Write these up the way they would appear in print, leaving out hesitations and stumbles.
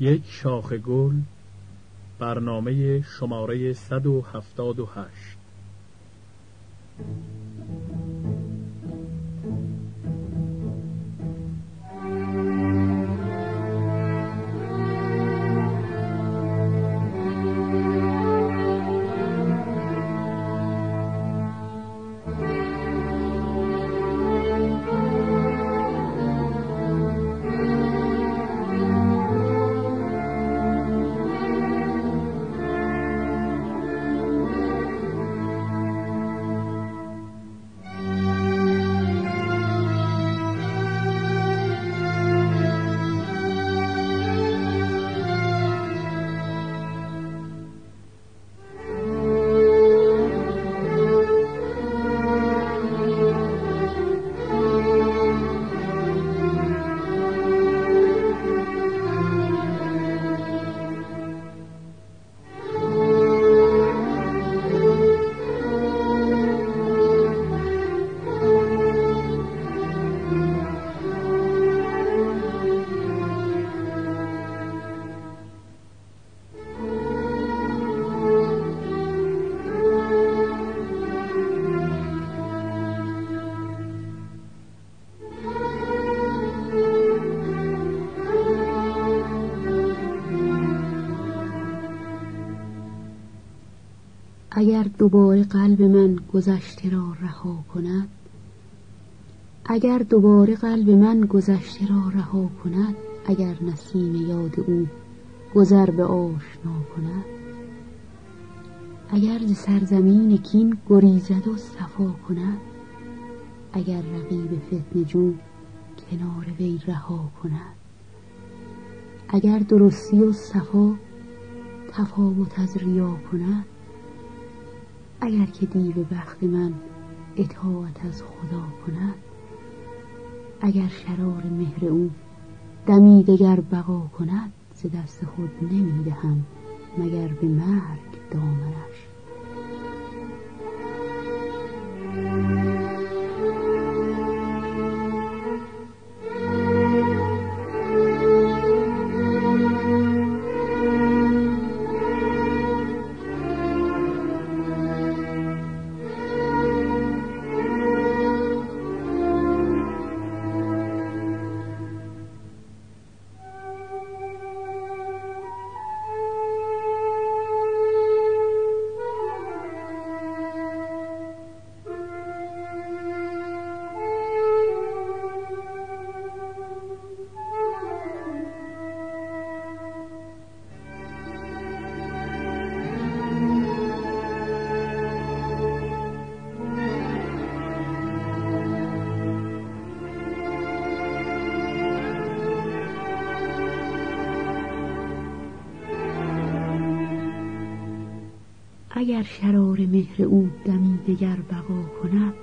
یک شاخ گل، برنامه شماره 178. اگر دوباره قلب من گذشته را رها کند، اگر دوباره قلب من گذشته را رها کند، اگر نسیم یاد او گذر به آشنا کند، اگر ز سرزمین کین گریزد و صفا کند، اگر رقیب فتنه جو کنار وی رها کند، اگر درستی و صفا تفاوت از ریا کند، اگر که دیو بخت من اطاعت از خدا کند، اگر شرار مهر او دمی دگر بقا کند، ز دست خود نمیدهم مگر به مرگ دامنش. اگر شرار مهر او دمی دگر بقا کند،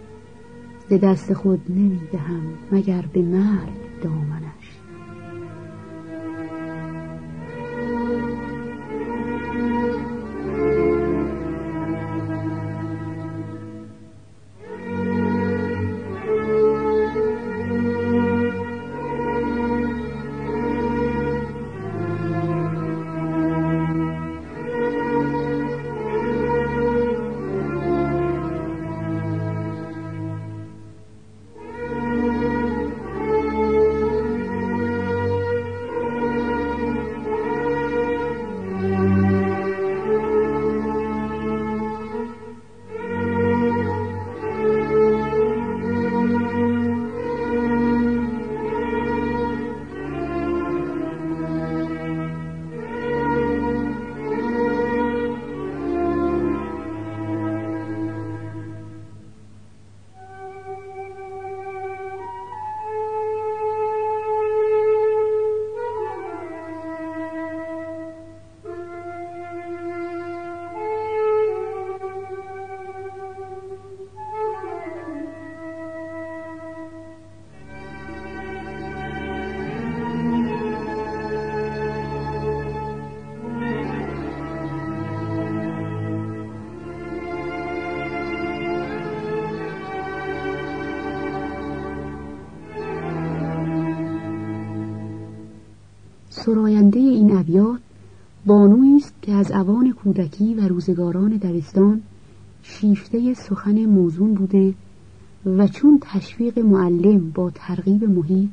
ز دست خود نمیدهم مگر به مرگ دامنش. سراینده این ابیات بانویی است که از اوان کودکی و روزگاران دبستان شیفته سخن موزون بوده و چون تشویق معلم با ترغیب محیط،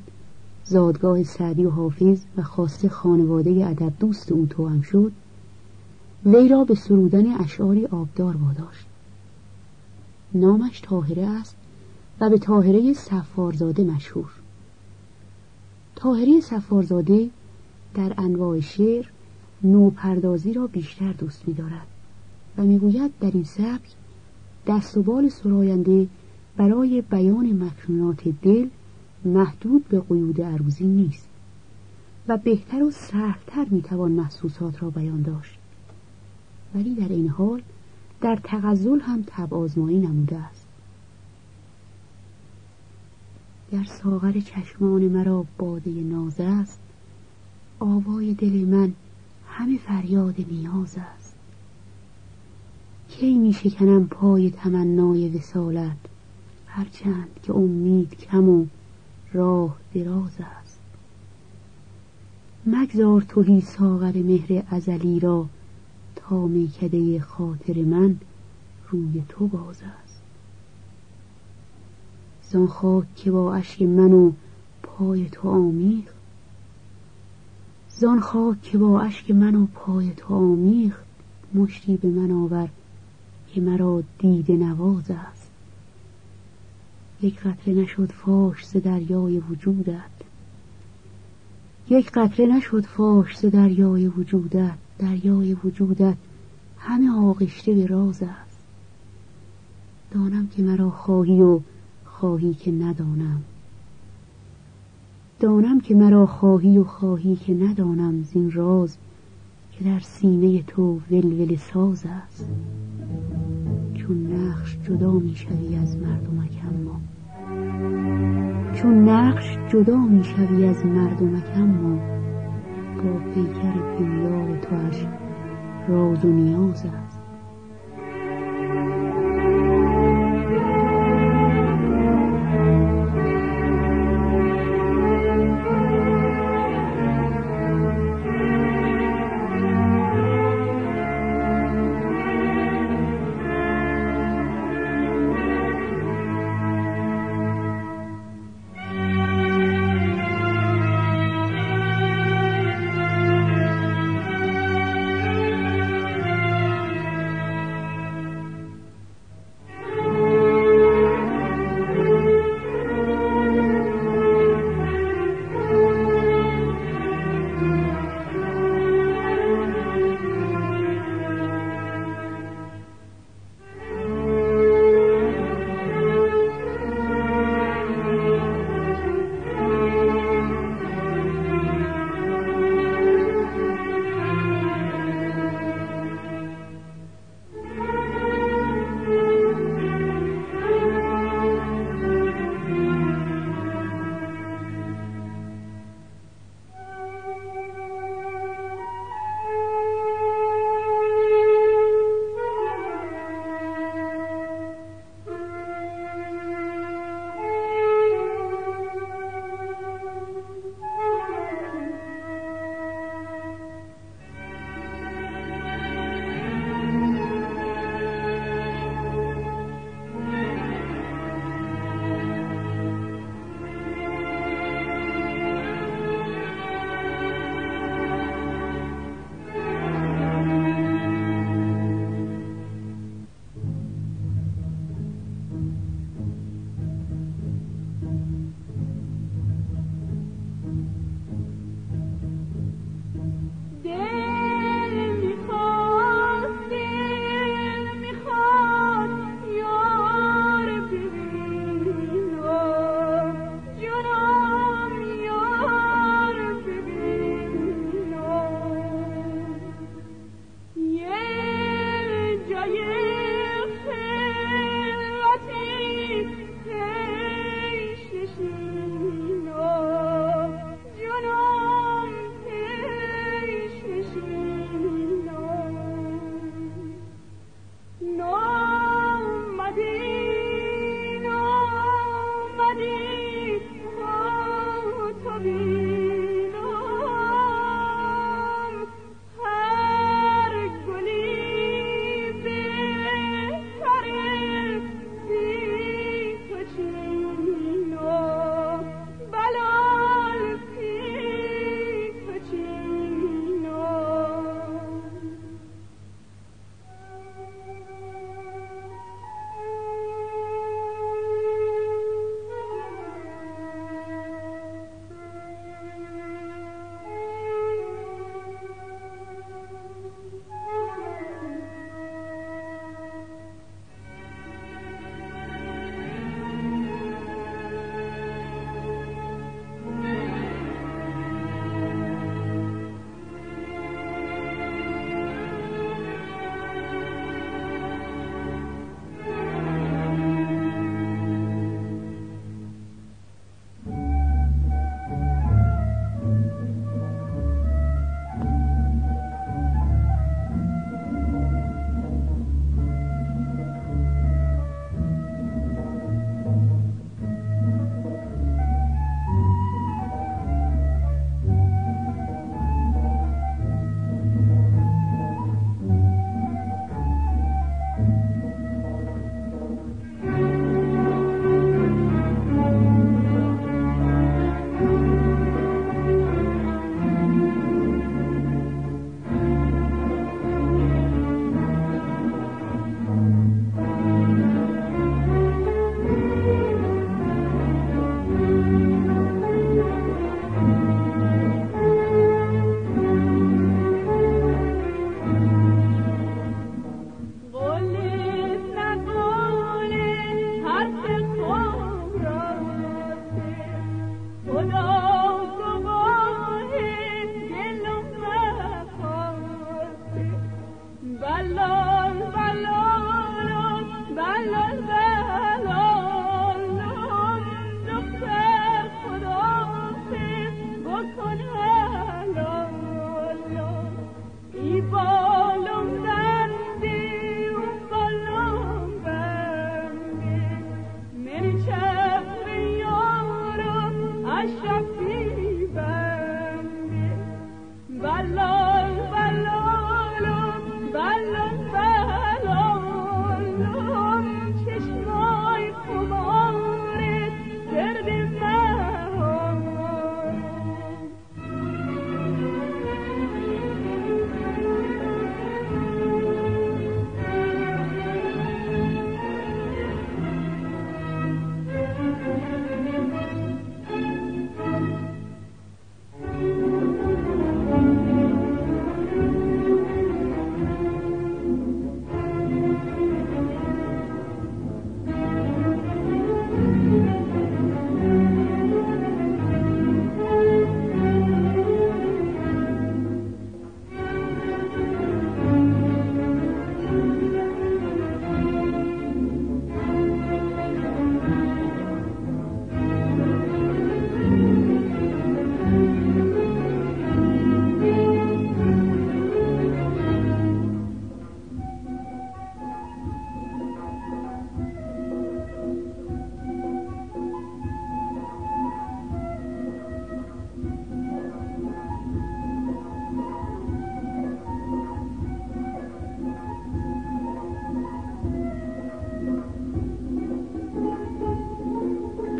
زادگاه سعدی و حافظ و خاصه خانواده ادب دوست او توأم شد، وی را به سرودن اشعاری آبدار واداشت. نامش طاهره است و به طاهره صفارزاده مشهور. طاهره صفارزاده در انواع شعر نوپردازی را بیشتر دوست می‌دارد و می‌گوید در این سبک دست و بال سراینده برای بیان مکنونات دل محدود به قیود عروضی نیست و بهتر و سهل‌تر می‌توان محسوسات را بیان داشت، ولی در این حال در تغزل هم طبع آزمایی نموده است. در ساغر چشمان مرا باده ناز است، آوای دل من همه فریاد نیاز است. کی می شکنم پای تمنای وصالت، هرچند که امید کم و راه دراز است. مگذار تهی ساغر مهر ازلی را، تا میکده خاطر من روی تو باز است. زان خاک که با اشک من و پای تو آمیخت، زان خاک که با اشک من و پای تو آمیخت، مشتی به من آور که مرا دیده نواز است. یک قطره نشد فاش ز دریای وجودت، یک قطره نشد فاش ز دریای وجودت، دریای وجودت همه آغشته به راز است. دانم که مرا خواهی و خواهی که ندانم، دانم که مرا خواهی و خواهی که ندانم، زین راز که در سینه تو ولول ساز است. چون نقش جدا می شوی از مردمک اما، چون نقش جدا می شوی از مردمک اما، با پیکر پندار تواش راز و نیاز است.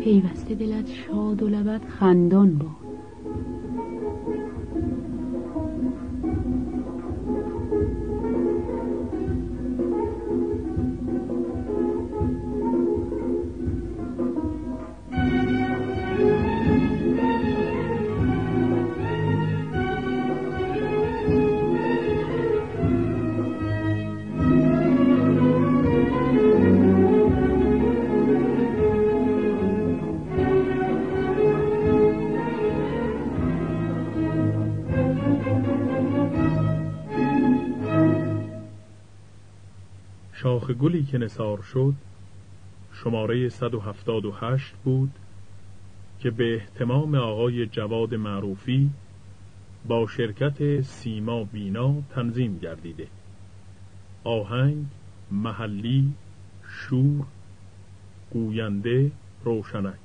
پیوسته دلت شاد و لبت خندان باد. شاخ گلی که نثار شد شماره 178 بود که به اهتمام آقای جواد معروفی با شرکت سیما بینا تنظیم گردیده. آهنگ محلی، شور، گوینده روشنک.